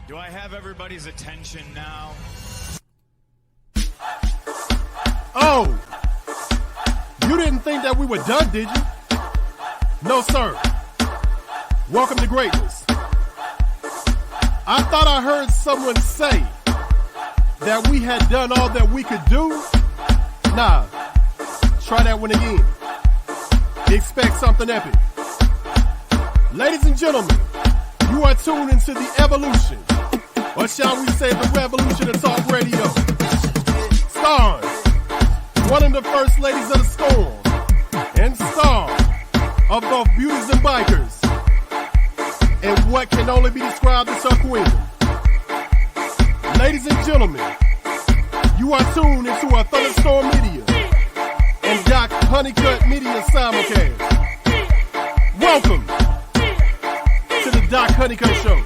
Do I have everybody's attention now? Oh, you didn't think that we were done, did you? No, sir. Welcome to greatness. I thought I heard someone say that we had done all that we could do. Nah, try that one again. Expect something epic. Ladies and gentlemen, you are tuned into the evolution, or shall we say the revolution of talk radio. Starring one of the first ladies of the storm, and star of both beauties and bikers, and what can only be described as her queen. Ladies and gentlemen, you are tuned into a Thunderstorm Media and Doc Honeycutt Media simulcast. Welcome to the Doc Honeycutt Show.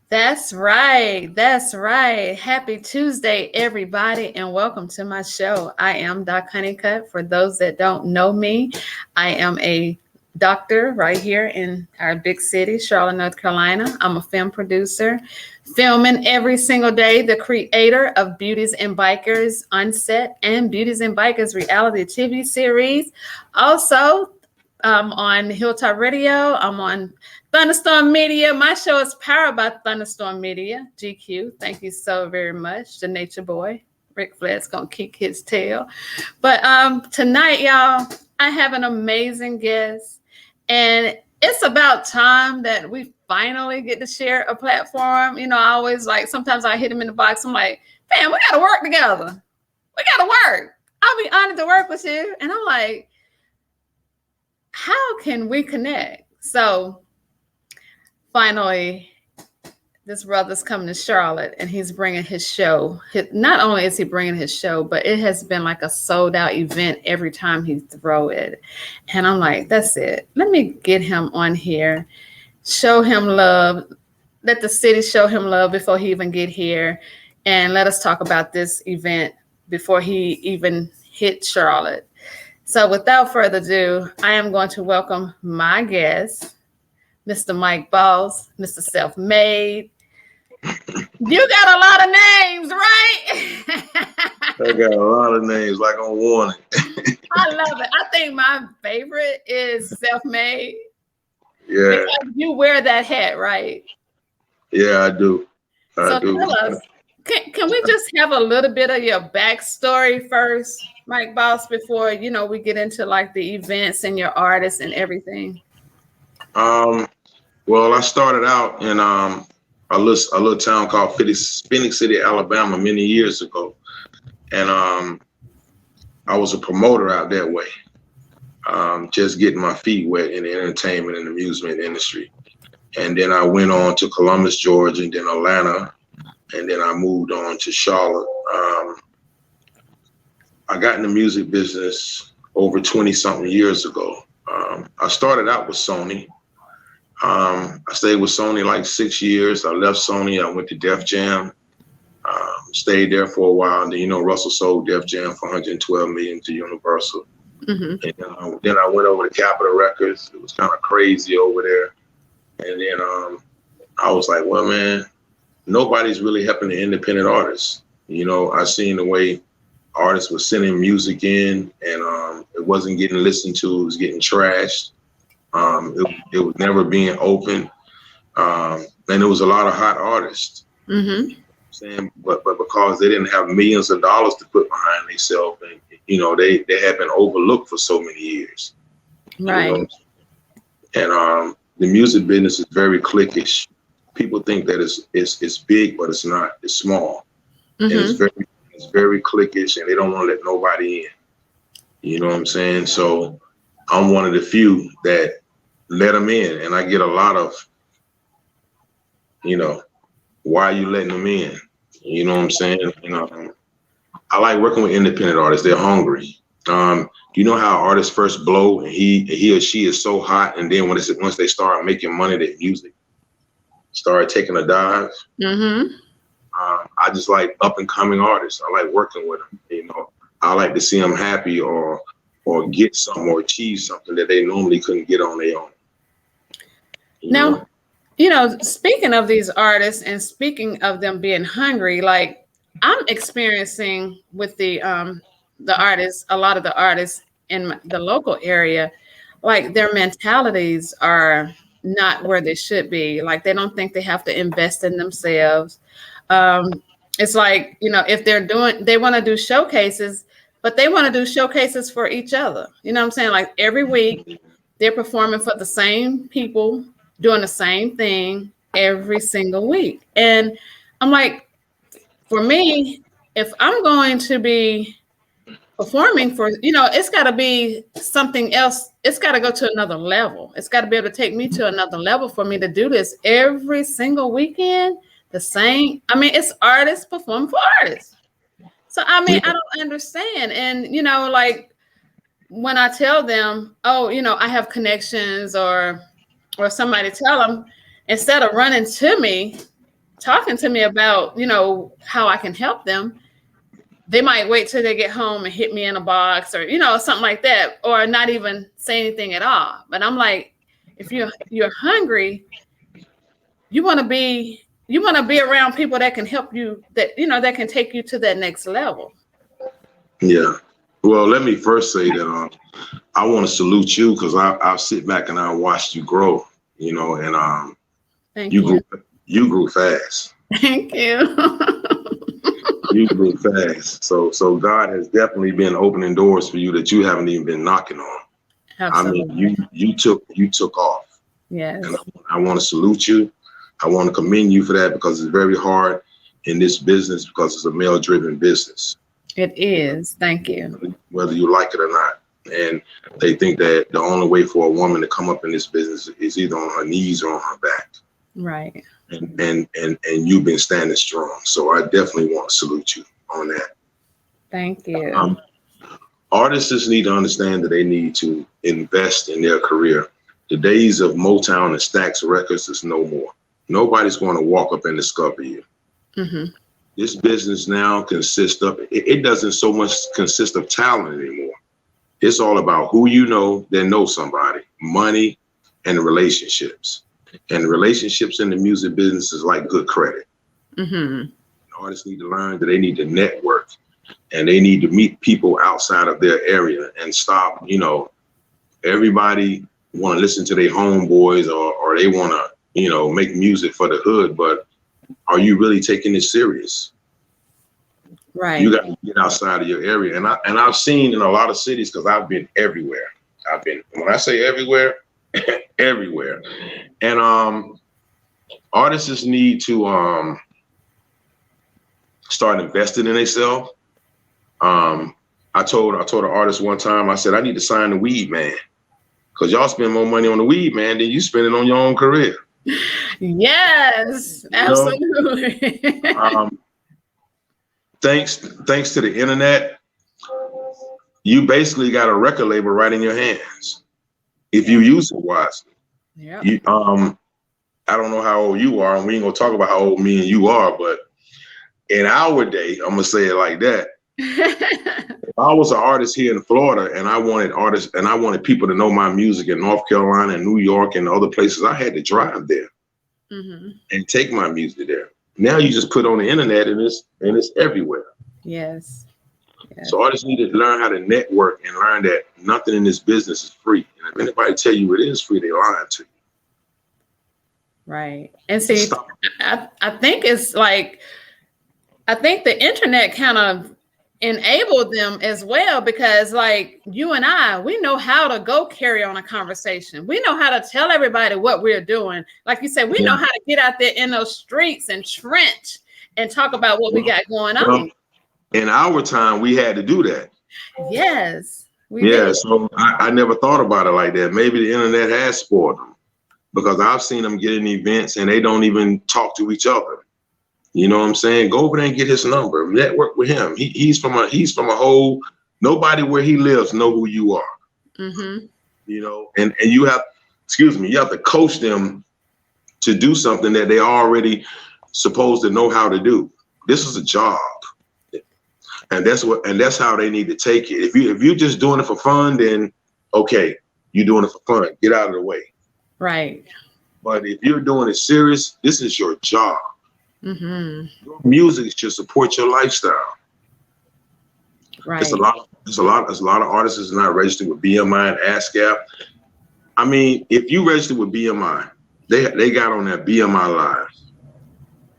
That's right. That's right. Happy Tuesday, everybody, and welcome to my show. I am Doc Honeycutt. For those that don't know me, I am a doctor right here in our big city, Charlotte, North Carolina. I'm a film producer, filming every single day, the creator of Beauties and Bikers on Set and Beauties and Bikers reality TV series. Also, on Hilltop Radio, I'm on Thunderstorm Media. My show is powered by Thunderstorm Media, GQ. Thank you so very much. The Nature Boy, Ric Flair's gonna kick his tail. But tonight, y'all, I have an amazing guest, and it's about time that we finally get to share a platform. You know, I always sometimes I hit him in the box. I'm like, fam, we gotta work together. We gotta work. I'll be honored to work with you. And I'm like, how can we connect? So finally, this brother's coming to Charlotte, and he's bringing his show. Not only is he bringing his show, but it has been like a sold out event every time he throw it. And I'm like, that's it. Let me get him on here, show him love, let the city show him love before he even get here, and let us talk about this event before he even hit Charlotte. So without further ado, I am going to welcome my guest, Mr. Mike Boss, Mr. Self-Made. You got a lot of names, right? I got a lot of names, like on warning. I love it. I think my favorite is Self-Made. Yeah. Because you wear that hat, right? Yeah, I do. I do. Tell us, can we just have a little bit of your backstory first, Mike Boss, before we get into like the events and your artists and everything? Well, I started out in a little town called Phoenix City, Alabama, many years ago, and I was a promoter out that way, just getting my feet wet in the entertainment and amusement industry. And then I went on to Columbus, Georgia, and then Atlanta, and then I moved on to Charlotte. I got in the music business over 20-something years ago. I started out with Sony. I stayed with Sony like 6 years. I left Sony. I went to Def Jam. Stayed there for a while. And then, Russell sold Def Jam for $112 million to Universal. Mm-hmm. And then I went over to Capitol Records. It was kind of crazy over there. And then I was like, well, man, nobody's really helping the independent artists. I seen the way artists were sending music in, and it wasn't getting listened to. It was getting trashed. It was never being open. And there was a lot of hot artists. Mm-hmm. But because they didn't have millions of dollars to put behind themselves, and they had been overlooked for so many years. Right. And the music business is very cliquish. People think that it's big, but it's not. It's small. Mm-hmm. And it's very cliquish, and they don't want to let nobody in. You know what I'm saying? So I'm one of the few that let them in, and I get a lot of, why are you letting them in? You know what I'm saying? I like working with independent artists. They're hungry. You know how artists first blow, and he or she is so hot, and then once they start making money, their music started taking a dive. Mm-hmm. I just like up and coming artists. I like working with them. You know, I like to see them happy or get something or achieve something that they normally couldn't get on their own. Now, speaking of these artists and speaking of them being hungry, like I'm experiencing with the artists, a lot of the artists in the local area, like their mentalities are not where they should be. Like they don't think they have to invest in themselves. It's like, if they want to do showcases, but they want to do showcases for each other. You know what I'm saying? Like every week they're performing for the same people, doing the same thing every single week. And I'm like, for me, if I'm going to be performing for, it's got to be something else. It's got to go to another level. It's got to be able to take me to another level for me to do this every single weekend. The same. I mean, it's artists performing for artists. So, I mean, I don't understand. And, like when I tell them, oh, I have connections or somebody tell them, instead of running to me, talking to me about, how I can help them, they might wait till they get home and hit me in a box or, something like that, or not even say anything at all. But I'm like, if you're hungry, you want to be around people that can help you, that can take you to that next level. Yeah. Well, let me first say that I want to salute you because I'll sit back and I watched you grow, and Thank you. You grew fast. Thank you. You grew fast. So God has definitely been opening doors for you that you haven't even been knocking on. Absolutely. I mean, you took off. Yes. And I want to salute you. I want to commend you for that because it's very hard in this business because it's a male-driven business. It is. Thank you. Whether you like it or not. And they think that the only way for a woman to come up in this business is either on her knees or on her back. Right. And you've been standing strong. So I definitely want to salute you on that. Thank you. Artists just need to understand that they need to invest in their career. The days of Motown and Stax Records is no more. Nobody's going to walk up and discover you. Mm-hmm. This business now consists of, it doesn't so much consist of talent anymore. It's all about who you know that knows somebody, money, and relationships. And relationships in the music business is like good credit. Mm-hmm. Artists need to learn that they need to network and they need to meet people outside of their area and stop, everybody want to listen to their homeboys or they want to, make music for the hood, but are you really taking it serious? Right. You got to get outside of your area. And I've seen in a lot of cities, because I've been everywhere. When I say everywhere, everywhere. And artists need to start investing in themselves. I told an artist one time, I said, I need to sign the Weed Man. Because y'all spend more money on the Weed Man than you spend it on your own career. Yes, absolutely. Thanks to the internet, you basically got a record label right in your hands if you use it wisely. Yeah. I don't know how old you are, and we ain't gonna talk about how old me and you are, but in our day, I'm gonna say it like that. If I was an artist here in Florida and I wanted people to know my music in North Carolina and New York and other places, I had to drive there and take my music there. Now you just put on the internet and it's everywhere. Yes. So artists need to learn how to network and learn that nothing in this business is free. And if anybody tell you it is free, they're lying to you. Right. And see, I think it's like, I think the internet kind of enabled them as well, because like you and I, we know how to go carry on a conversation. We know how to tell everybody what we're doing. Like you said, we know how to get out there in those streets and trench and talk about what we got going on. In our time, we had to do that. Yes. We did. So I never thought about it like that. Maybe the internet has spoiled them, because I've seen them get in events and they don't even talk to each other. You know what I'm saying? Go over there and get his number. Network with him. He's from a whole, nobody where he lives know who you are. Mm-hmm. And you have to coach them to do something that they already supposed to know how to do. This is a job. And that's how they need to take it. If you're just doing it for fun, then okay, you're doing it for fun. Get out of the way. Right. But if you're doing it serious, this is your job. Mm-hmm. Your music should support your lifestyle. Right. It's a lot of artists is not registered with BMI and ASCAP. I mean, if you register with BMI, they got on that BMI Live.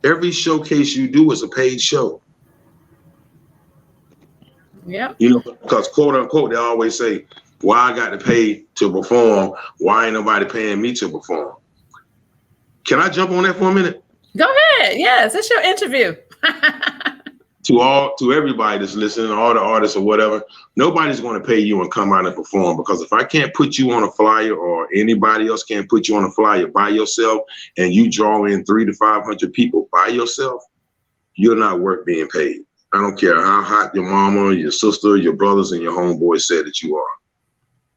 Every showcase you do is a paid show. Yeah. You know, because quote unquote, they always say, "Why I got to pay to perform? Why ain't nobody paying me to perform?" Can I jump on that for a minute? Go ahead. Yes, it's your interview. To everybody that's listening, all the artists or whatever, nobody's going to pay you and come out and perform, because if I can't put you on a flyer, or anybody else can't put you on a flyer by yourself, and you draw in 300 to 500 people by yourself, you're not worth being paid. I don't care how hot your mama, your sister, your brothers, and your homeboys said that you are.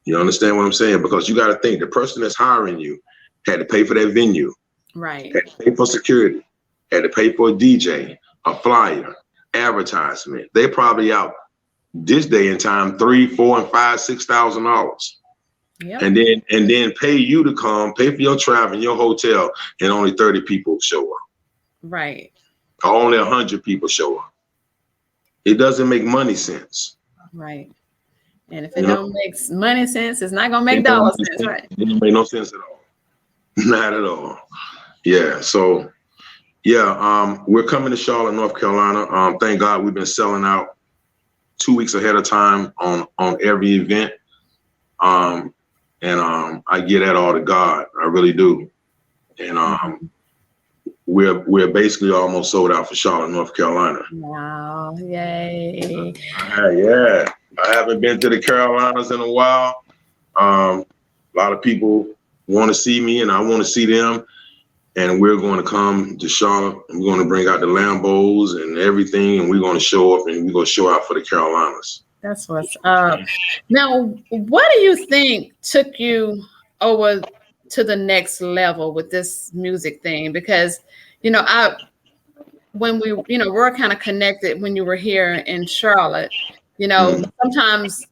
You understand what I'm saying? Because you got to think, the person that's hiring you had to pay for that venue, Right. had to pay for security, had to pay for a DJ, a flyer, advertisement. They probably out this day and time $3,000, $4,000, $5,000, $6,000. Yep. And then pay you to come, pay for your travel and your hotel, and only 30 people show up. Right. Or only 100 people show up. It doesn't make money sense. Right. And if it don't make money sense, it's not gonna make dollar sense, right? It don't make no sense at all. Not at all. Yeah. So yeah, we're coming to Charlotte, North Carolina. Thank God we've been selling out 2 weeks ahead of time on every event. I give that all to God. I really do. And we're basically almost sold out for Charlotte, North Carolina. Wow. Yay. Yeah. I haven't been to the Carolinas in a while. A lot of people want to see me, and I want to see them. And we're going to come to Charlotte, and we're going to bring out the Lambos and everything, and we're going to show up, and we're going to show out for the Carolinas. That's what's up. Now, what do you think took you over to the next level with this music thing? Because, when we're kind of connected when you were here in Charlotte, sometimes,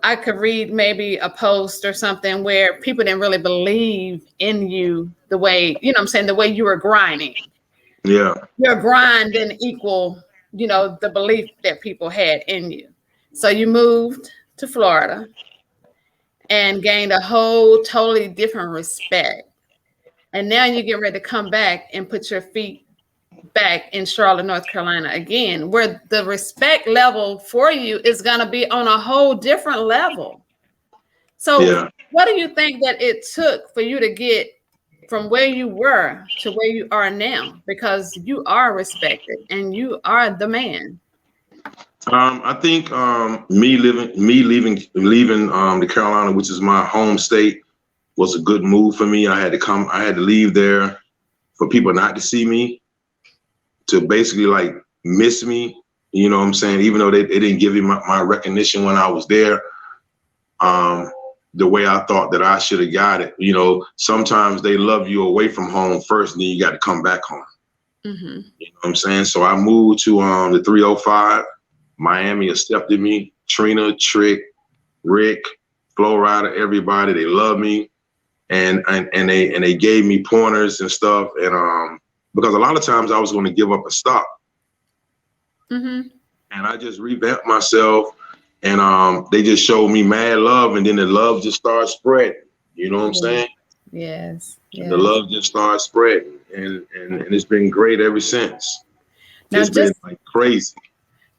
I could read maybe a post or something where people didn't really believe in you the way, the way you were grinding. Yeah. Your grind didn't equal, the belief that people had in you. So you moved to Florida and gained a whole totally different respect. And now you get ready to come back and put your feet back in Charlotte, North Carolina again, where the respect level for you is going to be on a whole different level. So what do you think that it took for you to get from where you were to where you are now? Because you are respected and you are the man. I think me leaving the Carolina, which is my home state, was a good move for me. I had to leave there for people not to see me, to basically like miss me. You know what I'm saying? Even though they didn't give me my recognition when I was there, the way I thought that I should have got it. Sometimes they love you away from home first, and then you got to come back home. Mm-hmm. You know what I'm saying? So I moved to the 305. Miami accepted me. Trina, Trick, Rick, Flo Rida, everybody, they love me, and they gave me pointers and stuff. And because a lot of times I was going to give up and stop. Mm-hmm. And I just revamped myself, and they just showed me mad love, and then the love just started spreading. You know what I'm saying? Yes. The love just started spreading, and it's been great ever since. Now it's been like crazy.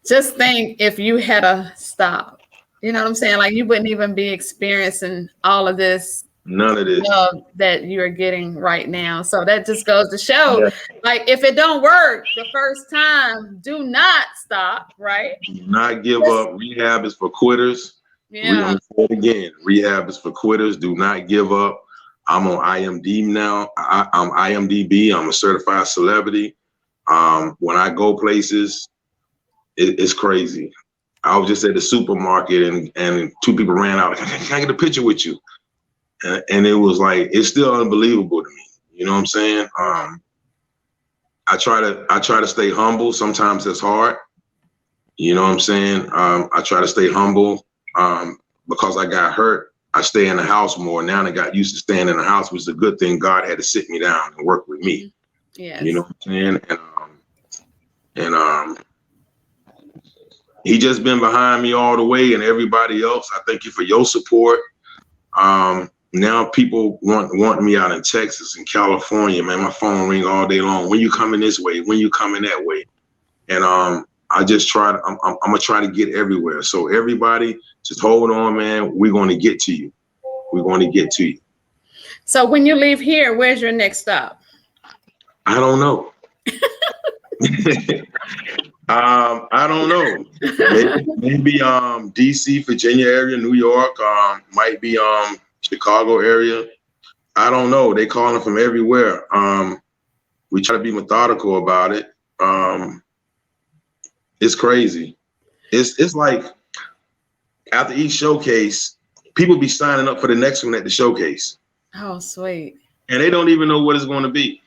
Just think if you had a stop, you know what I'm saying? Like you wouldn't even be experiencing all of this. None of this love that you're getting right now. So that just goes to show, like, if it don't work the first time, do not stop, right? Do not give up. Rehab is for quitters. Yeah. Again, rehab is for quitters. Do not give up. I'm on IMDb now. I'm IMDb. I'm a certified celebrity. When I go places, it's crazy. I was just at the supermarket, and two people ran out. Can I get a picture with you? And it was like, it's still unbelievable to me. You know what I'm saying? I try to stay humble. Sometimes it's hard. You know what I'm saying? I try to stay humble because I got hurt. I stay in the house more. Now I got used to staying in the house, which is a good thing. God had to sit me down and work with me. Yes. You know what I'm saying? And he just been behind me all the way, and everybody else. I thank you for your support. Now people want me out in Texas and California, man. My phone ring all day long. When you coming this way? When you coming that way? And I just try to. I'm gonna try to get everywhere. So everybody, just hold on, man. We're going to get to you. We're going to get to you. So when you leave here, where's your next stop? I don't know. I don't know. Maybe DC, Virginia area, New York, might be Chicago area. I don't know. They calling from everywhere. We try to be methodical about it. It's crazy. It's like after each showcase, people be signing up for the next one at the showcase. Oh, sweet. And they don't even know what it's going to be.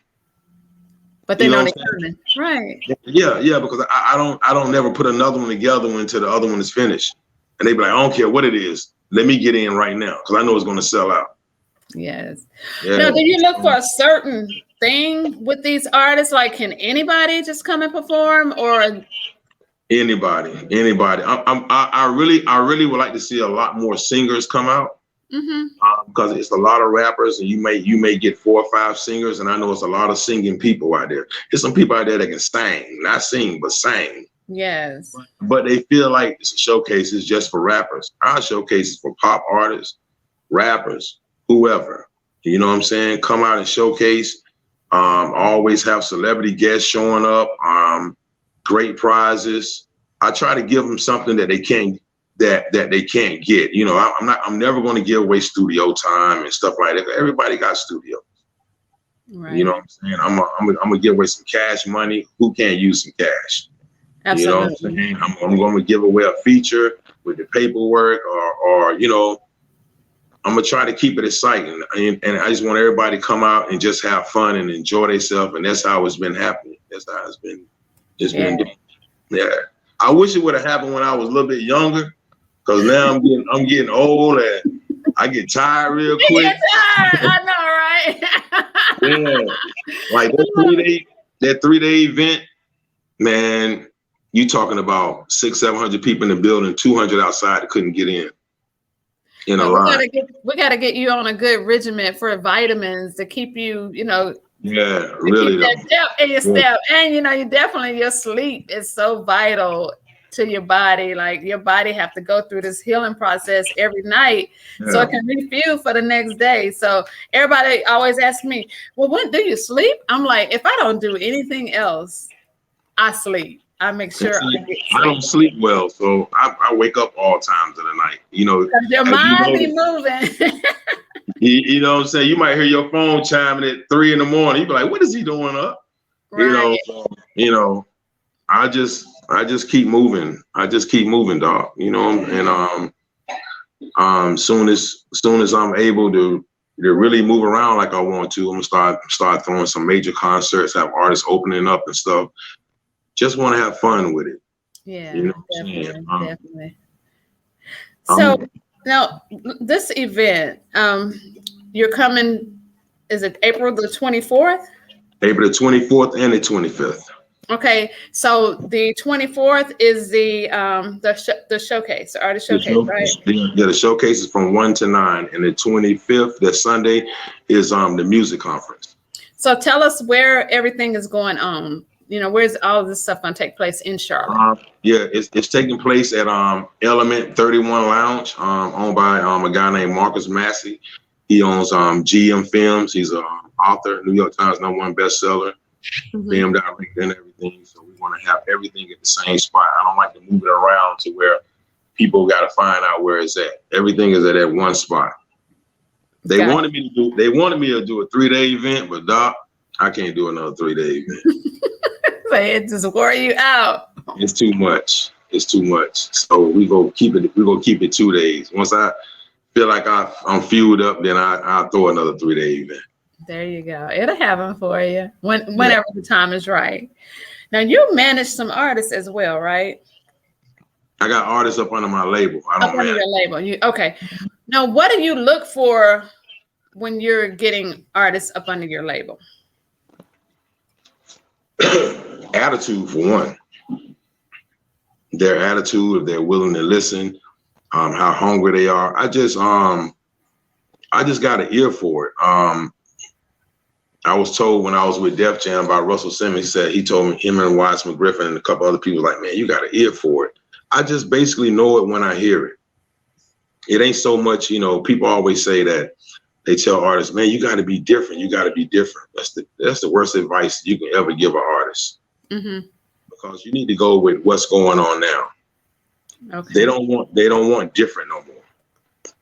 But they know they're coming. Right. Yeah, because I don't never put another one together until the other one is finished. And they be like, I don't care what it is. Let me get in right now because I know it's going to sell out. Yes. Yeah. Now, do you look for a certain thing with these artists? Like, can anybody just come and perform, or anybody? I really would like to see a lot more singers come out. Because it's a lot of rappers, and you may get 4 or 5 singers, and I know it's a lot of singing people out there. There's some people out there that can sing, not sing, but sing. Yes. But they feel like it's a showcase is just for rappers. Our showcase is for pop artists, rappers, whoever. You know what I'm saying? Come out and showcase. Always have celebrity guests showing up. Great prizes. I try to give them something that they can't. That they can't get. You know, I'm never going to give away studio time and stuff like that. Everybody got studios. Right. You know what I'm saying? I'm gonna give away some cash money. Who can't use some cash? Absolutely. You know what I'm saying? I'm going to give away a feature with the paperwork, or you know, I'm gonna try to keep it exciting. And I just want everybody to come out and just have fun and enjoy themselves. And that's how it's been happening. That's how it's been. Been doing. Yeah. I wish it would have happened when I was a little bit younger. Because now I'm getting old and I get tired real quick. I know, right? Yeah. Like that 3-day event, man, you talking about 600-700 people in the building, 200 outside that couldn't get in a line. We gotta get you on a good regimen for vitamins to keep you, you know. Yeah, really. That depth in your step. And you know, your sleep is so vital to your body. Like, your body have to go through this healing process every night so it can refuel for the next day. So everybody always asks me, well, when do you sleep? I'm like, if I don't do anything else, I sleep. I make sure I don't sleep well, so I wake up all times of the night. You know, because your mind be moving. You know what I'm saying? You might hear your phone chiming at 3 a.m. You be like, what is he doing up? Right. You know, I just keep moving. I just keep moving, dog. You know, and soon as I'm able to really move around like I want to, I'm gonna start throwing some major concerts, have artists opening up and stuff. Just want to have fun with it. Yeah, you know definitely. So now this event, you're coming. Is it April the 24th? April the 24th and the 25th. Okay, so the 24th is the showcase, the artist showcase, right? Yeah, the showcase is from 1 to 9, and the 25th, that Sunday, is the music conference. So tell us where everything is going on. You know, where's all of this stuff going to take place in Charlotte? Yeah, it's taking place at Element 31 Lounge, owned by a guy named Marcus Massey. He owns GM Films. He's an author, New York Times #1 bestseller. Film director and everything. So we want to have everything at the same spot. I don't like to move it around to where people got to find out where it's at. Everything is at that one spot. They wanted me to do a 3-day event, but Doc, I can't do another 3-day event. It just wore you out. It's too much. So we go keep it 2 days. Once I feel like I'm fueled up, then I'll throw another 3-day event. There you go. It'll happen for you whenever the time is right. Now you manage some artists as well, right? I got artists up under my label. I don't Up under manage. your label. Okay. Now, what do you look for when you're getting artists up under your label? Attitude for one. Their attitude, if they're willing to listen, how hungry they are. I just got an ear for it. I was told when I was with Def Jam by Russell Simmons, he told me, him and Wise McGriffin and a couple other people, like, man, you got an ear for it. I just basically know it when I hear it. It ain't so much, people always say that they tell artists, man, you got to be different. You got to be different. That's the worst advice you can ever give an artist. Mm-hmm. Because you need to go with what's going on now. Okay. They don't want different no more.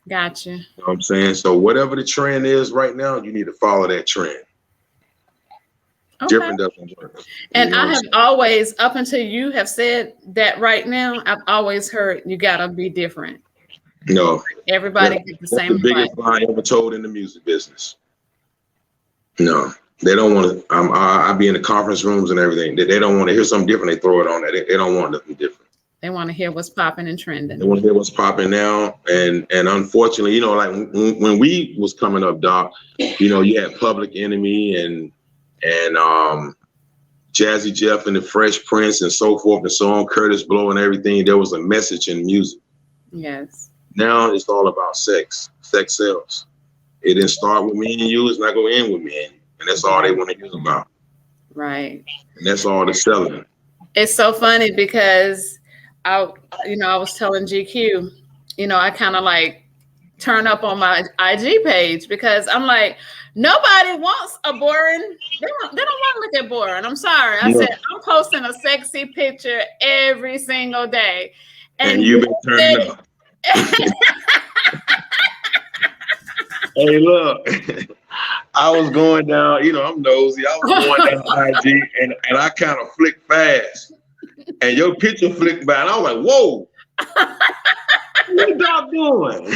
Gotcha. You know what I'm saying? So whatever the trend is right now, you need to follow that trend. Okay. Different doesn't work. And I have always, up until you have said that right now, I've always heard you gotta be different. No. Everybody get the same That's the biggest lie ever told in the music business. No. They don't want to. I be in the conference rooms and everything. They don't want to hear something different. They throw it on there. They don't want nothing different. They want to hear what's popping and trending. They want to hear what's popping now. And unfortunately, like when we was coming up, Doc, you had Public Enemy and Jazzy Jeff and the Fresh Prince and so forth and so on, Curtis Blow and everything. There was a message in music. Yes. Now it's all about sex. Sex sells. It didn't start with me and you. It's not going to end with me and you. And that's all they want to hear about. Right. And that's all they're selling. It's so funny because I was telling GQ, I kind of like turn up on my IG page because I'm like, nobody wants a boring. They don't want to look at boring. I'm sorry. I said I'm posting a sexy picture every single day, and you've been turning up. Hey, look, I was going down. I'm nosy. I was going down IG, and I kind of flicked fast, and your picture flicked by, and I was like, whoa. What Doc doing?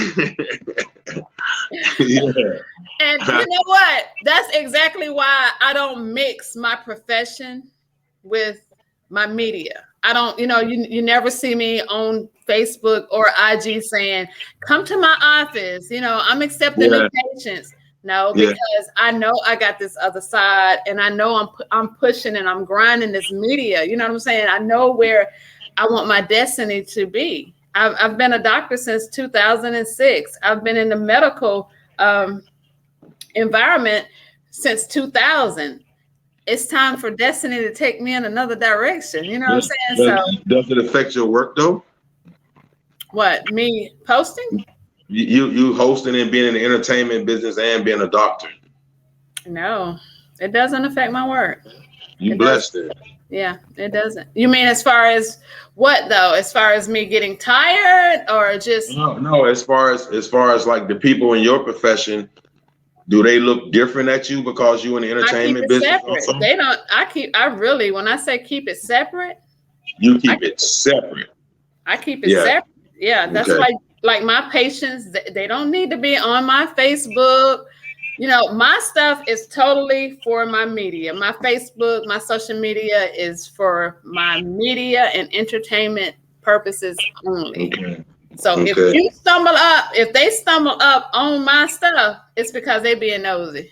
Yeah. And you know what? That's exactly why I don't mix my profession with my media. I don't, you never see me on Facebook or IG saying, come to my office. I'm accepting new patients. No, because I know I got this other side and I know I'm pushing and I'm grinding this media. You know what I'm saying? I know where I want my destiny to be. I've been a doctor since 2006. I've been in the medical environment since 2000. It's time for destiny to take me in another direction. You know what I'm saying? Does it affect your work though? What, me posting? You hosting and being in the entertainment business and being a doctor? No, it doesn't affect my work. You blessed it. Yeah, it doesn't. You mean as far as what though? As far as me getting tired or just no, as far as like the people in your profession, do they look different at you because you in the entertainment business? Separate. They don't. When I say keep it separate, you keep it separate. I keep it separate. Yeah, that's like my patients, they don't need to be on my Facebook. My stuff is totally for my media. My Facebook, my social media is for my media and entertainment purposes only. Okay. So if they stumble up on my stuff, it's because they being nosy.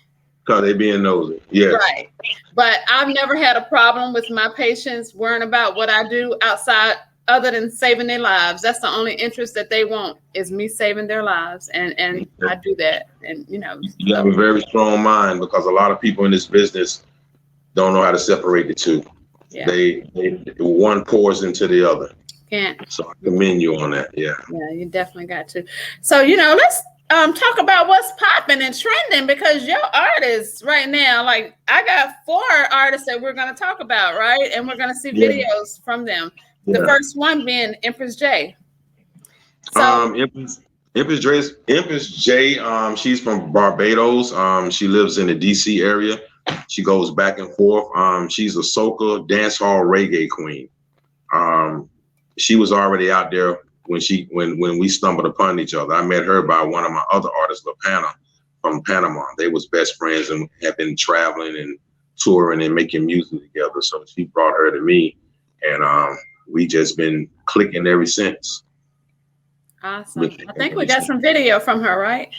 Yes. Right. But I've never had a problem with my patients worrying about what I do outside other than saving their lives. That's the only interest that they want is me saving their lives. And I do that. And you have a very strong mind because a lot of people in this business don't know how to separate the two. Yeah. They one pours into the other. So I commend you on that. Yeah, you definitely got to. So let's talk about what's popping and trending because your artists right now, like I got 4 artists that we're going to talk about, right? And we're going to see videos from them. The first one being Empress J. So, Empress J. She's from Barbados. She lives in the DC area. She goes back and forth. She's a soca, dance hall, reggae queen. She was already out there when we stumbled upon each other. I met her by one of my other artists, LaPana, from Panama. They was best friends and have been traveling and touring and making music together. So she brought her to me, and we just been clicking ever since. Awesome. I think we got some video from her, right?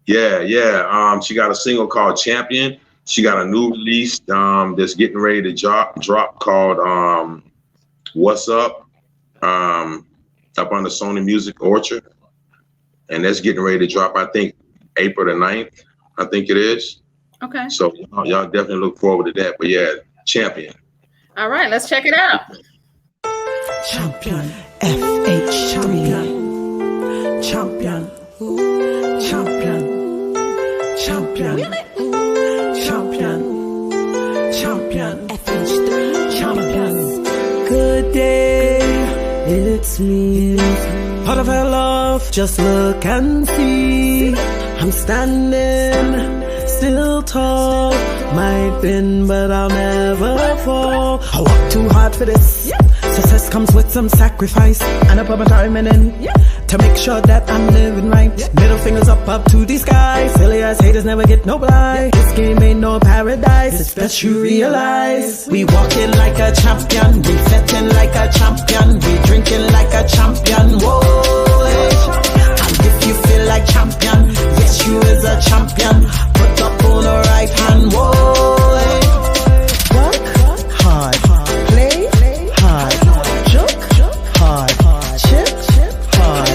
Yeah. She got a single called Champion. She got a new release that's getting ready to drop called What's Up, up on the Sony Music Orchard. And that's getting ready to drop, I think, April the 9th, I think it is. Okay. So y'all definitely look forward to that. But yeah, Champion. All right, let's check it out. Champion, FH champion, champion, champion, champion, champion, champion, FH champion. Good day, it's me. Part of her love, just look and see. I'm standing still tall. Might bend, but I'll never fall. I work too hard for this. Success comes with some sacrifice, and I put my time in to make sure that I'm living right. Middle fingers up to the sky. Silly ass haters never get no blind. This game ain't no paradise. It's best you realize. We walking like a champion, we fetting like a champion, we drinking like a champion. Whoa. And if you feel like champion, yes you is a champion. Put up on the right hand. Whoa. Work hard, play hard, joke hard, chip hard,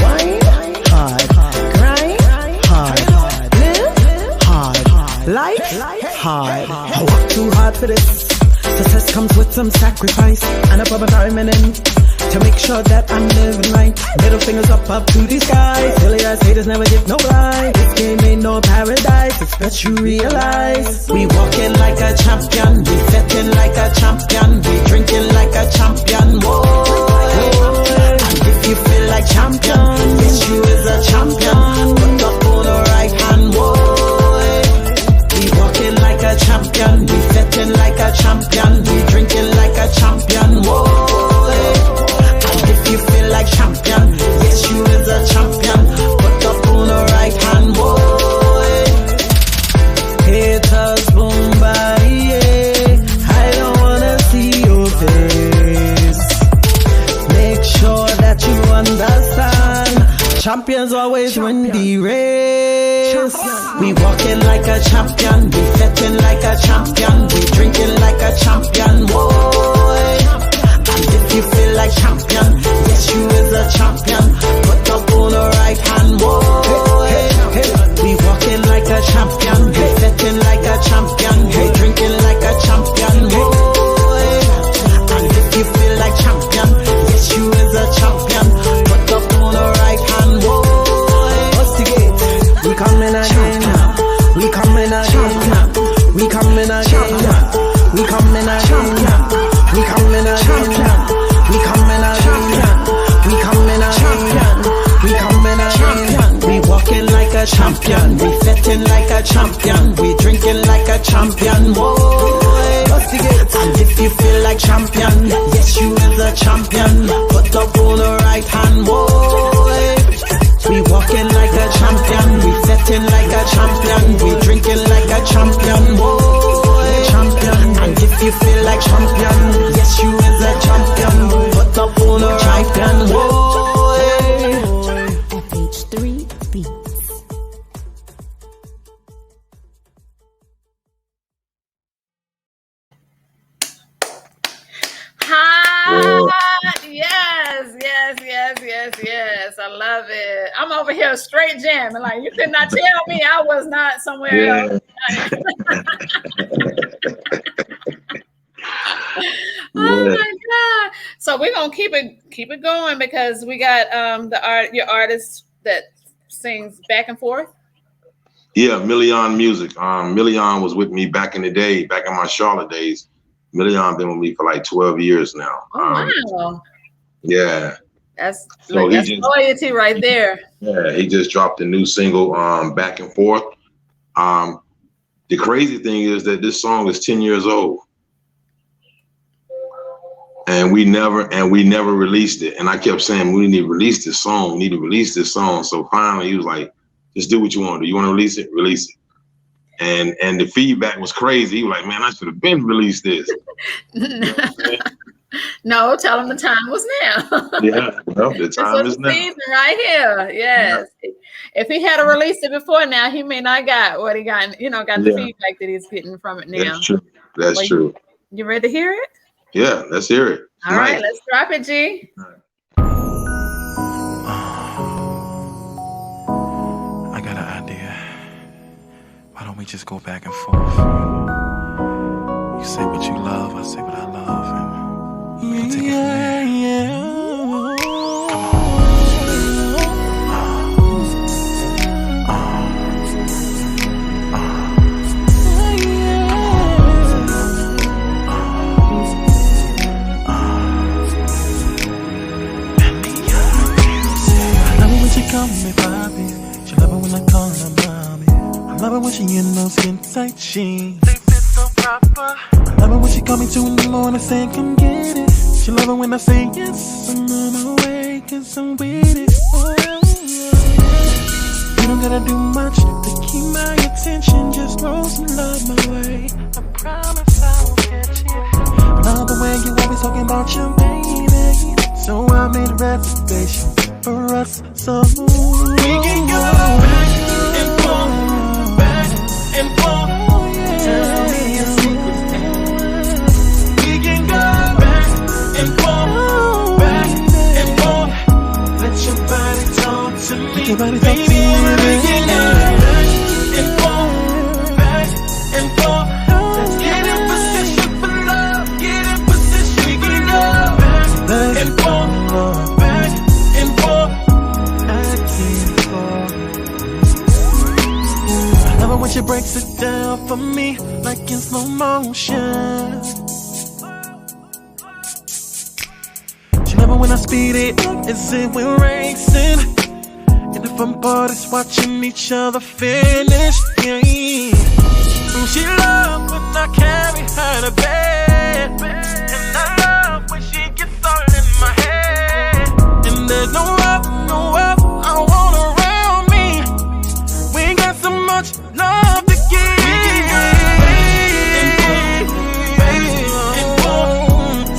wine hard, grind hard, live hard, life hard. I work too hard for this. Success comes with some sacrifice, and I put my time in to make sure that I'm living right. Middle fingers up to the sky. Silly ass haters never get no blind. This game ain't no paradise. It's best you realize. We walking like a champion, we fetting like a champion, we drinking like a champion. Whoa. And if you feel like champion, yes you is a champion. Put up on the right hand. Whoa. We walking like a champion, we fetting like a champion, we drinking like a champion. Whoa. If you feel like champion, yes you is a champion. Put up on the right hand. Boy, haters boom body, yeah. I don't wanna see your face. Make sure that you understand. Champions always win the race. We walking like a champion, we fetting like a champion, we drinking like a champion. Boy. And if you feel like champion, yes you is a champion. Put up on the right hand. Whoa. We walking like a champion, we fetting like a champion, we drinking like a champion. Whoa. And if you feel like champion, yes you is a champion. Put up on the right hand. Whoa. What's the gate? We coming again. We coming again. We coming again. We coming again. We coming again. We coming again. We coming again. We coming again. We walking like a champion, we fetting like a champion, we drinking like a champion. Whoa. And if you feel like champion, yes you is a champion. Put up on the right hand. Whoa. We walking like a champion, we fetting like a champion, we drinking like a champion. Whoa. Champion. And if you feel like champion, yes you is a champion. Put up on the right hand. Whoa. FH3 Beats. Hot. Yes. I love it. I'm over here straight jamming. Like, you could not tell me I was not somewhere else. Oh my God. So we're gonna keep it going because we got your artist that sings back and forth. Yeah, Million Music. Million was with me back in the day, back in my Charlotte days. Million been with me for like 12 years now. Oh, wow. Yeah. That's so that's loyalty right there. Yeah, he just dropped a new single, Back and Forth. The crazy thing is that this song is 10 years old. And we never released it. And I kept saying, we need to release this song. So finally he was like, Just do what you want to do. You want to release it, release it. And the feedback was crazy. He was like, man, I should have been released this. No, tell him the time was now. Yeah, well, the time is now. Season right here. Yes. Yeah. If he had released it before now, he may not got what he got, you know, got the feedback that he's getting from it now. That's true. That's true. You ready to hear it? Yeah, let's hear it. All right, let's drop it, G. I got an idea. Why don't we just go back and forth? You say what you love, I say what I love, and we can take it from there. Come She call me Bobby. She love it when I call her mommy. I love it when she in those skin tight jeans. They fit so proper. I love it when she call me 2 in the morning saying come get it. She love it when I say yes, I'm on my way 'cause I'm with it. Oh, yeah. You don't gotta do much to keep my attention. Just throw some love my way. I promise I will catch it. Love the way you always talking about your baby. So I made reservations for us, so we can go back and forth, back and forth. Tell me your secrets. We can go back and forth, back and forth. Let your body talk to me, baby. We can go back and forth, back and forth. Let's get in position for love, get in position. We can go back and forth. When she breaks it down for me like in slow motion. She love it when I speed it up as if we're racing. And the fun part is watching each other finish. Yeah. She love when I carry her to bed. And I love when she gets all in my head. And there's no up, no up, I want around me. We got so much love to give.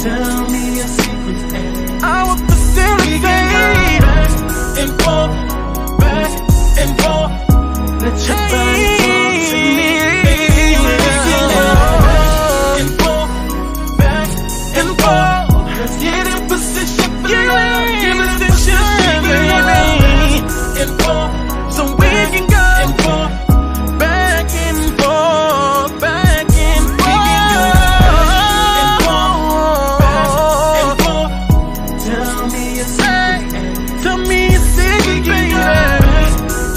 Tell me your secrets. Our facility. Back and forth, back and forth. Let your body talk to me. Back and forth, back and forth. Let's get in position for love. Give us this shit, baby. And forth, so we can go and forth. Back and forth, back and forth, back and forth. Tell me your secret, baby. Back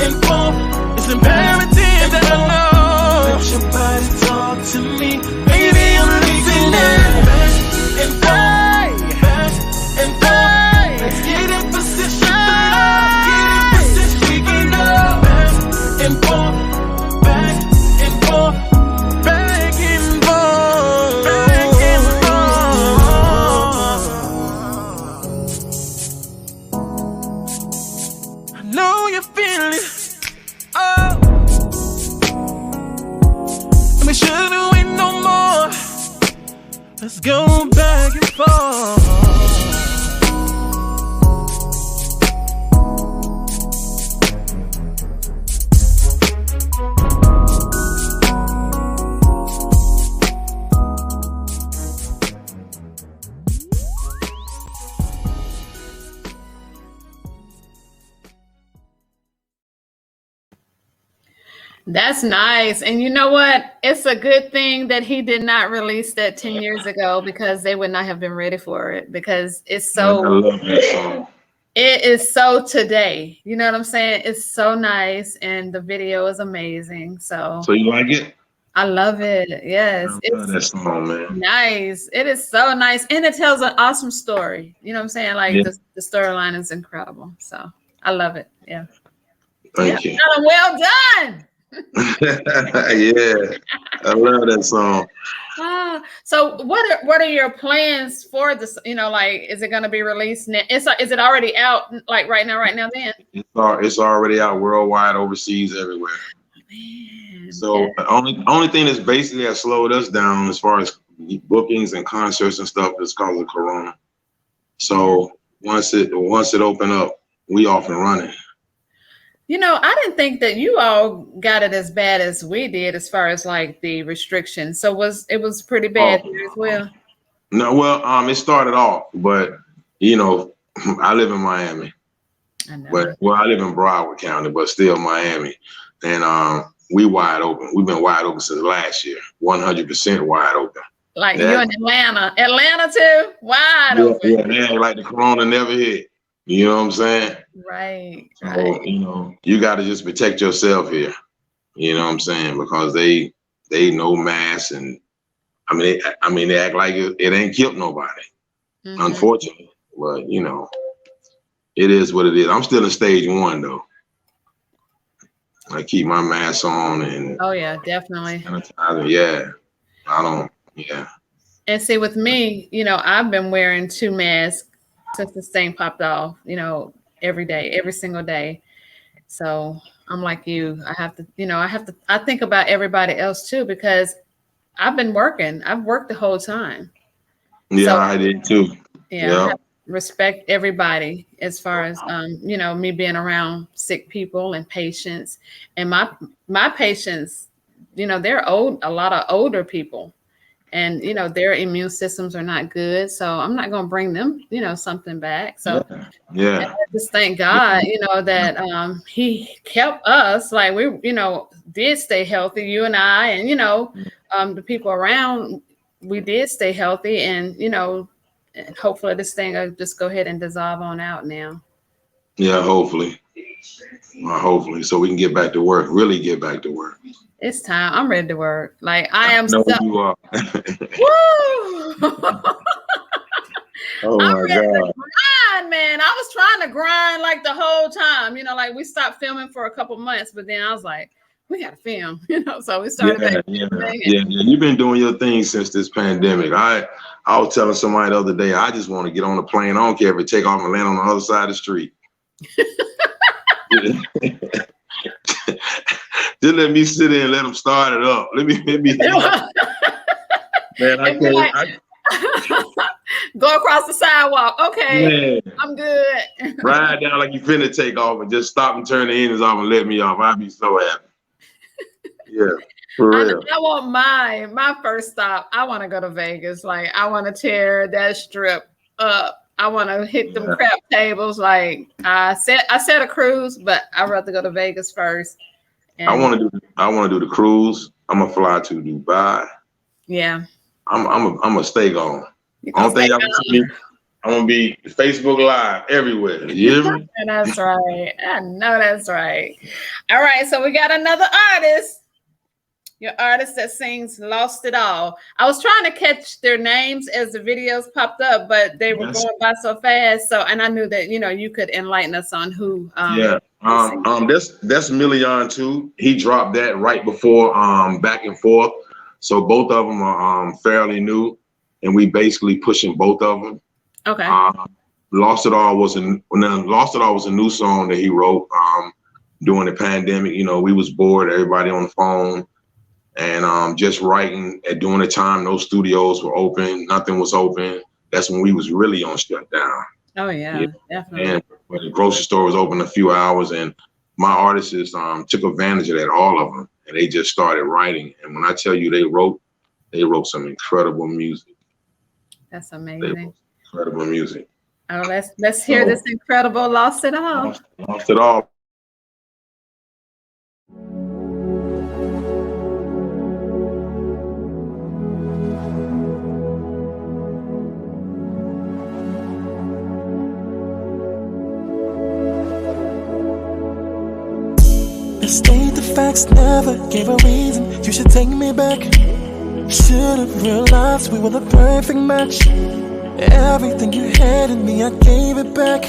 and forth, it's imperative that I know. Let your body talk to me, baby. I'm listening. Back and forth, back and forth. Let's get in position for love. Get in position, we can go back and forth. Back and forth, back and forth, back and forth. I know you feel it. Oh, and we shouldn't wait no more. Let's go back and forth. That's nice. And you know what? It's a good thing that he did not release that 10 years ago because they would not have been ready for it because it's so. I love that song. It is so today. You know what I'm saying? It's so nice and the video is amazing. So you like it? I love it. Yes. I love that song, man. Nice. It is so nice. And it tells an awesome story. You know what I'm saying? Like the storyline is incredible. So I love it. Yeah. Thank you. Well done. Yeah, I love that song. Oh, So what are your plans for this? You know, like, is it going to be released? Is it already out? Like right now? Then It's already out worldwide, overseas, everywhere. man, So the only thing that's basically has slowed us down as far as bookings and concerts and stuff is called the Corona. So once it open up, we off and running. you know, I didn't think that you all got it as bad as we did, as far as like the restrictions. So it was pretty bad here as well. No, well, it started off, but you know, I live in Miami, I know. but I live in Broward County, but still Miami, and we wide open. We've been wide open since last year, 100% wide open. Like you in Atlanta too, wide open. Yeah, like the Corona never hit. You know what I'm saying? Right. So, you know, you got to just protect yourself here. You know what I'm saying? Because they know masks, and I mean they act like it ain't killed nobody. Mm-hmm. Unfortunately, but you know, it is what it is. I'm still in stage 1 though. I keep my mask on and oh yeah, definitely. Yeah, I don't. Yeah. And see, with me, you know, I've been wearing 2 masks since this thing popped off, you know, every day, every single day. So I'm like you. I think about everybody else too, because I've been working. I've worked the whole time. Yeah, so, I did too. Yeah. I have to respect everybody as far as you know, me being around sick people and patients. And my patients, you know, they're old, a lot of older people. And, you know, their immune systems are not good. So I'm not going to bring them, you know, something back. So yeah. I just thank God, you know, that he kept us, like we, you know, did stay healthy, you and I, and, you know, the people around, we did stay healthy. And, you know, hopefully this thing will just go ahead and dissolve on out now. Yeah, hopefully. Hopefully. So we can get back to work, really get back to work. It's time. I'm ready to work. Like I am. No, you are. Woo! Oh my God. Grind, man. I was trying to grind like the whole time. You know, like we stopped filming for a couple months, but then I was like, we got to film. You know, so we started. Yeah. You've been doing your thing since this pandemic. I was telling somebody the other day, I just want to get on a plane. I don't care if it take off and land on the other side of the street. Just let me sit there and let them start it up. Let me. Man, I can't. Go across the sidewalk. Okay, man. I'm good. Ride down like you finna take off and just stop and turn the engines off and let me off. I'd be so happy. Yeah, for real. I want my first stop. I want to go to Vegas. Like I want to tear that strip up. I want to hit them crap tables. Like I said a cruise, but I'd rather go to Vegas first. And I want to do the cruise. I'm gonna fly to Dubai. Yeah. I'm gonna stay gone. I don't think y'all can see me. I'm gonna be Facebook Live everywhere. You hear me? That's right. I know that's right. All right, so we got another artist. Your artist that sings "Lost It All." I was trying to catch their names as the videos popped up, but they were going by so fast. So, and I knew that you could enlighten us on who. That's Million too. He dropped that right before Back and Forth. So both of them are fairly new, and we basically pushing both of them. Okay. Lost It All was a new song that he wrote during the pandemic. You know, we was bored, everybody on the phone. And just writing at during the time, no studios were open, nothing was open. That's when we was really on shutdown. Oh yeah, definitely. And when the grocery store was open a few hours, and my artists took advantage of that, all of them, and they just started writing. And when I tell you they wrote some incredible music. That's amazing. Incredible music. Oh, let's hear this incredible "Lost It All." Lost It All. State the facts, never gave a reason. You should take me back. Should've realized we were the perfect match. Everything you had in me, I gave it back.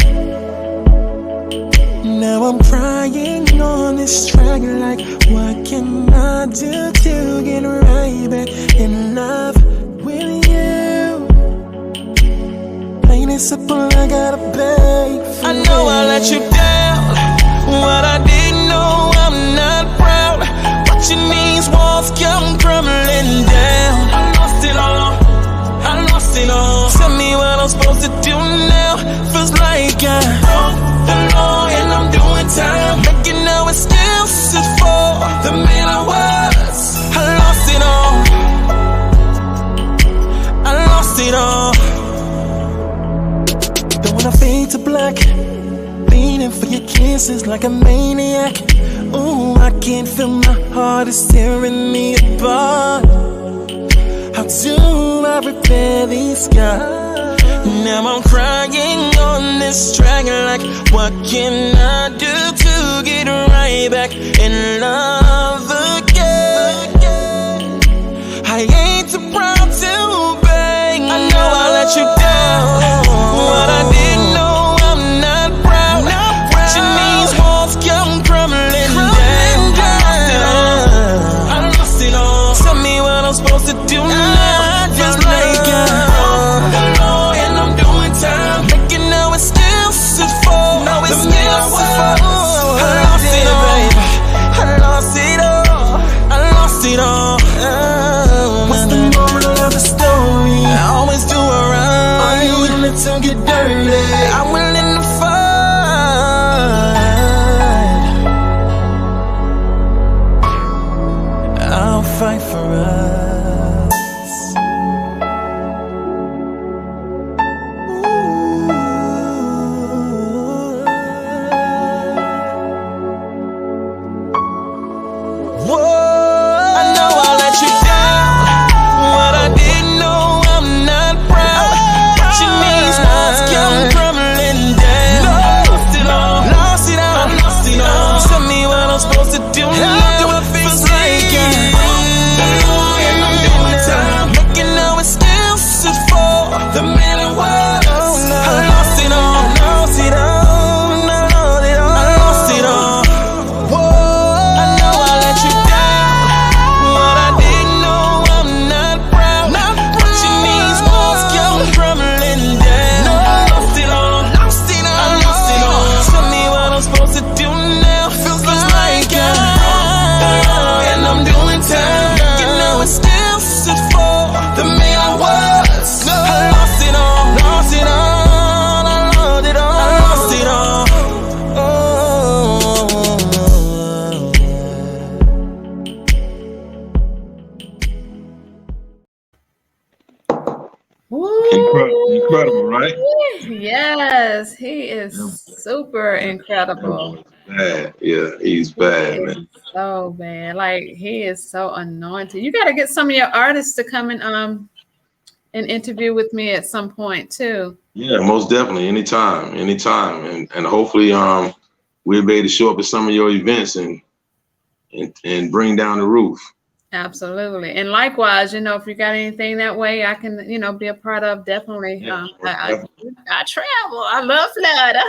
Now I'm crying on this track like, what can I do to get right back in love walls come crumbling down. I lost it all. I lost it all. Tell me what I'm supposed to do now. Feels like I broke the law and I'm doing time. Making no excuses for the man I was. I lost it all. I lost it all. Don't wanna fade to black. Leaning for your kisses like a maniac. Ooh, I can't feel my heart is tearing me apart. How do I repair these scars? Now I'm crying on this track like, what can I do to get right back in love again? I ain't too proud to beg. I know I let you down. What I didn't know, I'm not proud. Watching these walls come crumbling down. I lost it all. Tell me what I'm supposed to do now. Feels like I'm the law and I'm doing time. Making no excuses for the man I was. I lost it all, baby. I lost it all. I lost it all. What's the moral of the story? I always do alright. Are you willing to get dirty? I'm willing to fight. I'll fight for us. Incredible, right? Yes, he is super incredible. Bad. Yeah, he's bad, man. So bad. Like, he is so anointed. You got to get some of your artists to come and interview with me at some point too. Yeah, most definitely. Anytime. And hopefully we'll be able to show up at some of your events and bring down the roof. Absolutely. And likewise, if you got anything that way, I can, be a part of. Definitely. Yeah, I travel. I love Florida.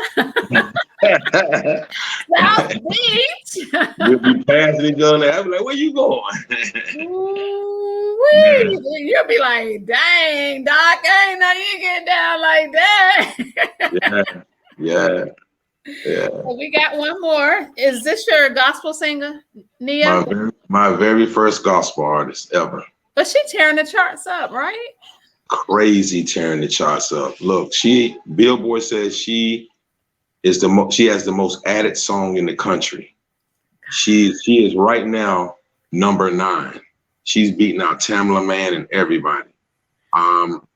South Beach. We'll be passing each other. I'll be like, where you going? You'll be like, dang, Doc, I ain't know you get down like that. Yeah. Well, we got one more. Is this your gospel singer, Nia? My very first gospel artist ever. But she tearing the charts up, right? Crazy tearing the charts up. Look, Billboard says she has the most added song in the country. She is right now number 9. She's beating out Tamla Mann and everybody.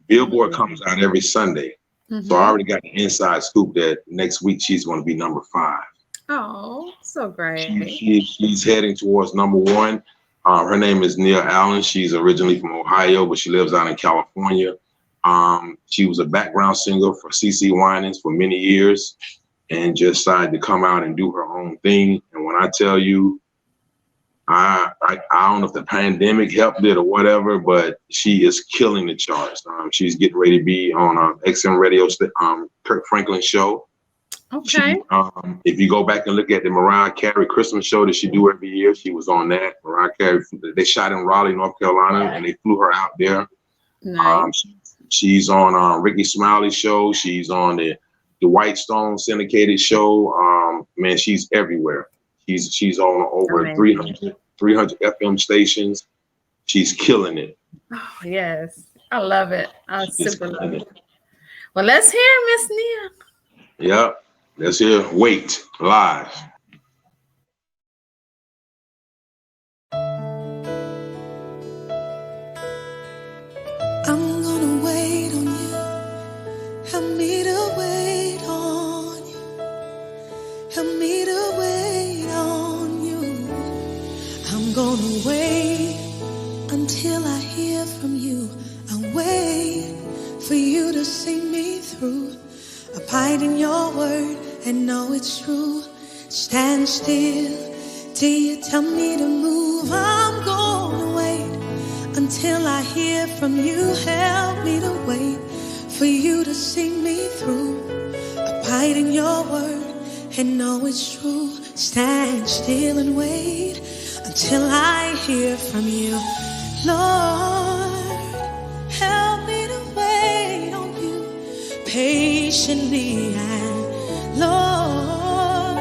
Billboard comes out every Sunday. Mm-hmm. So I already got the inside scoop that next week she's going to be number 5. Oh, so great. She's heading towards number 1. Her name is Nia Allen. She's originally from Ohio, but she lives out in California. She was a background singer for CeCe Winans for many years and just decided to come out and do her own thing. And when I tell you, I don't know if the pandemic helped it or whatever, but she is killing the charts. She's getting ready to be on XM Radio, Kirk Franklin show. Okay. If you go back and look at the Mariah Carey Christmas show that she do every year, she was on that. Mariah Carey, they shot in Raleigh, North Carolina, and they flew her out there. Nice. She's on Ricky Smiley's show. She's on the White Stone syndicated show. Man, she's everywhere. She's on over 300 300 FM stations. She's killing it. Oh, yes. I love it. I She's super love killing it. Well, let's hear Miss Nia. Yep. Let's hear Wait live. I'm gonna wait on you. Help me to wait on you. Help me to wait on you. I'm gonna wait until I hear from you. I'll wait for you to see me through. Abide in your word and know it's true. Stand still till you tell me to move. I'm gonna wait until I hear from you. Help me to wait for you to see me through. Abide in your word and know it's true. Stand still and wait until I hear from you. Lord, help me to wait on you patiently. And Lord,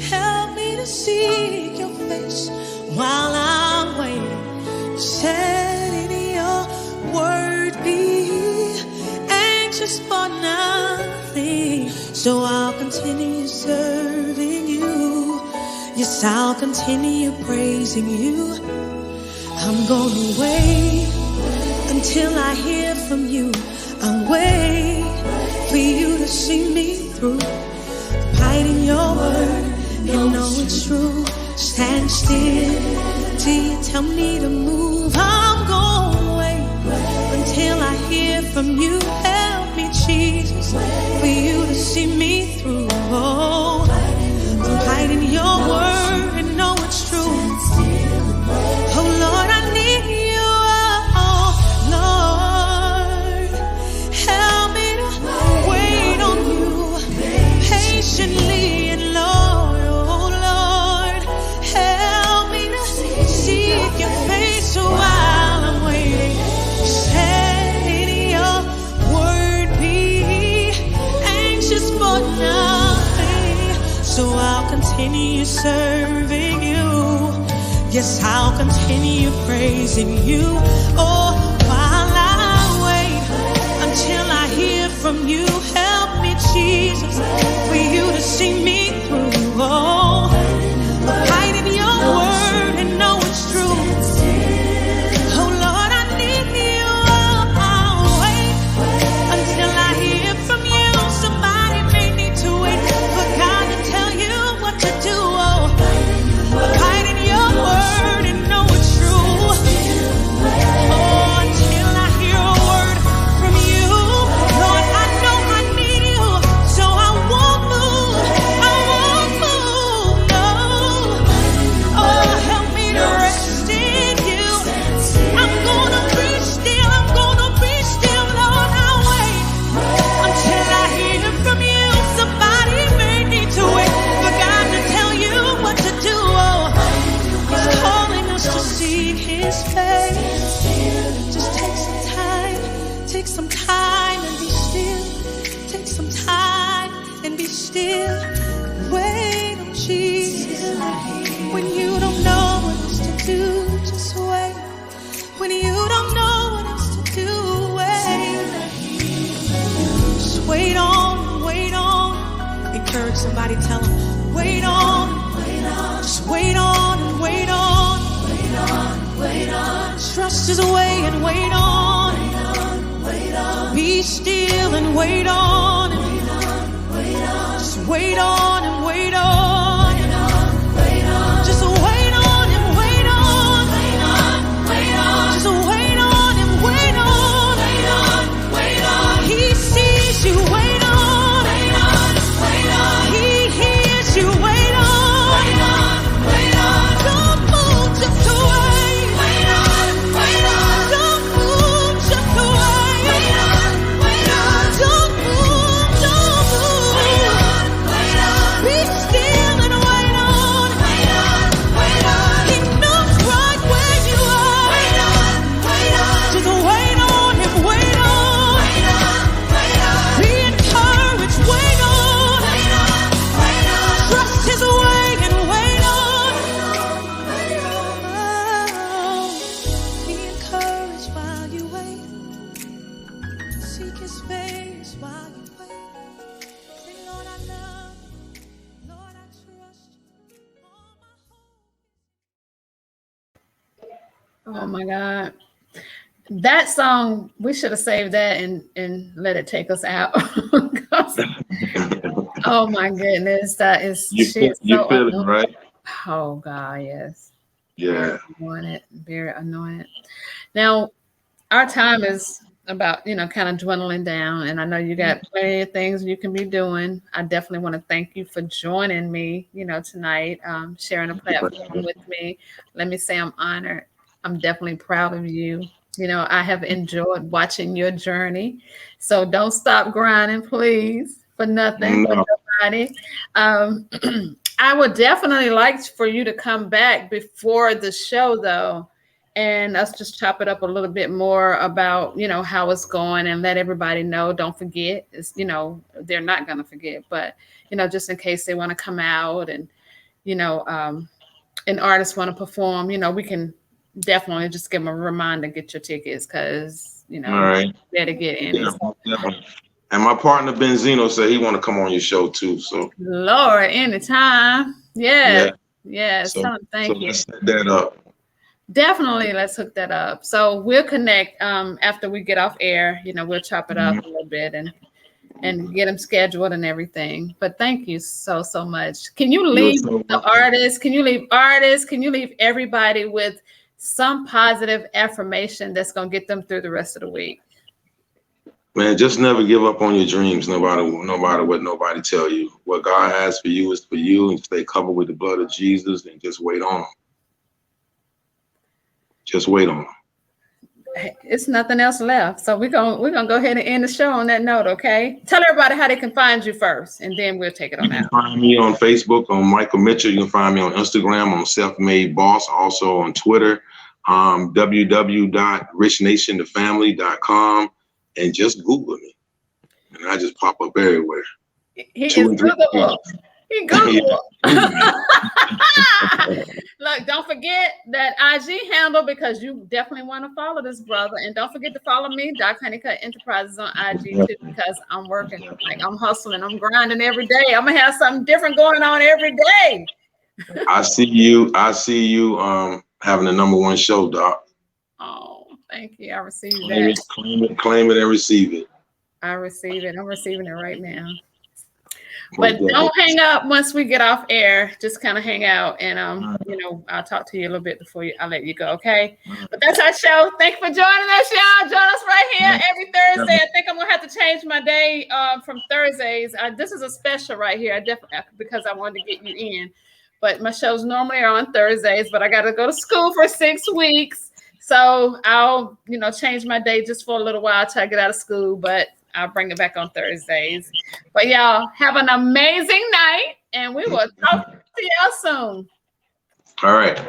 help me to seek your face while I'm waiting. Said in your word, be anxious for nothing. So I'll continue serving you. Yes, I'll continue praising you. I'm gonna wait until I hear from you. I'll wait for you to see me through. Abide in your word and know it's true. Stand still till you tell me to move. I'm gonna wait until I hear from you. Help me, Jesus, for you to see me through. Oh, abide in your word and know it's true. Oh Lord, I need you. Oh Lord, help me to wait on you patiently. And Lord, oh Lord, help me to seek your face while I'm waiting. Said in your word, be anxious for nothing. So I'll continue serving you. Yes, I'll continue praising you. Oh, while I wait until I hear from you. Help me, Jesus, for you to see me through. Oh, abide in your word and know it's true. Oh, Lord, I need you. Oh, I'll wait until I hear from you. Somebody may need to wait for God to tell you what to do. Oh, abide in your word and know it's true. Oh, until I hear a word from you. Lord, I know I need you, so I won't move. I won't move, no. Oh, help me to rest in you. I'm gonna be still, I'm gonna be still, Lord. I'll wait until I hear from you. Somebody may need to wait for God to tell you what to do. Oh, He's calling us to seek His face. Just take some time and be still. Take some time and be still. Wait on Jesus. When you don't know what else to do, just wait. When you don't know what else to do, wait. Just wait on, wait on. Encourage somebody, tell them, wait on. Just wait on and wait on. Wait on. Trust His way and wait on. Be still and wait on. Just wait on and wait on. Just wait on and wait on. Just wait on and wait on. He sees you, wait on. He hears you, wait on. Don't move, just wait. Don't move, just wait. Don't move, don't move. Be still. Oh my God. That song, we should have saved that and let it take us out. Oh my goodness, that is You shit. you So feel it, annoying. right? Oh God, yes. Yeah. Annoying, very annoying. Now, our time is about, kind of dwindling down, and I know you got plenty of things you can be doing. I definitely want to thank you for joining me, tonight, sharing a platform with me. Let me say I'm honored. I'm definitely proud of you. I have enjoyed watching your journey. So don't stop grinding, please, for nothing, for No. nobody. Um, I would definitely like for you to come back before the show, though, and us just chop it up a little bit more about, how it's going, and let everybody know. Don't forget, they're not going to forget, but, just in case they want to come out and, an artist want to perform, we can definitely just give them a reminder, get your tickets, because, All right. better get in. Yeah, definitely. And my partner Benzino said he want to come on your show too. So Lord, anytime. Yes. yeah. Yes. So, Thank you. let's set that up. Definitely, let's hook that up. So we'll connect after we get off air. We'll chop it up a little bit and get them scheduled and everything. But thank you so much. Can you leave the artists? Can you leave artists? Can you leave everybody with some positive affirmation that's gonna get them through the rest of the week? Man, just never give up on your dreams, no matter what nobody tell you. What God has for you is for you, and stay covered with the blood of Jesus, and just wait on him. Just wait on him. It's nothing else left. So we're gonna go ahead and end the show on that note, okay? Tell everybody how they can find you first, and then we'll take it on out. You can find me on Facebook on Michael Mitchell. You can find me on Instagram on Self-Made Boss, also on Twitter, www.richnationthefamily.com, and just Google me, and I just pop up everywhere. He is Googleable. He Google. Look, don't forget that IG handle, because you definitely want to follow this brother, and don't forget to follow me, Doc Honeycutt Enterprises, on IG too, because I'm working, I'm hustling, I'm grinding every day. I'm gonna have something different going on every day. I see you having the #1 show, Doc. Oh, thank you. I received that. Claim it and receive it. I receive it. I'm receiving it right now. But don't hang up once we get off air. Just kind of hang out, and I'll talk to you a little bit before I'll let you go, okay? But that's our show. Thank you for joining us, y'all. Join us right here every Thursday. I think I'm gonna have to change my day from Thursdays. This is a special right here. I definitely, because I wanted to get you in. But my shows normally are on Thursdays, but I got to go to school for 6 weeks, so I'll change my day just for a little while till I get out of school. But I'll bring it back on Thursdays. But y'all have an amazing night, and we will talk to y'all soon. All right.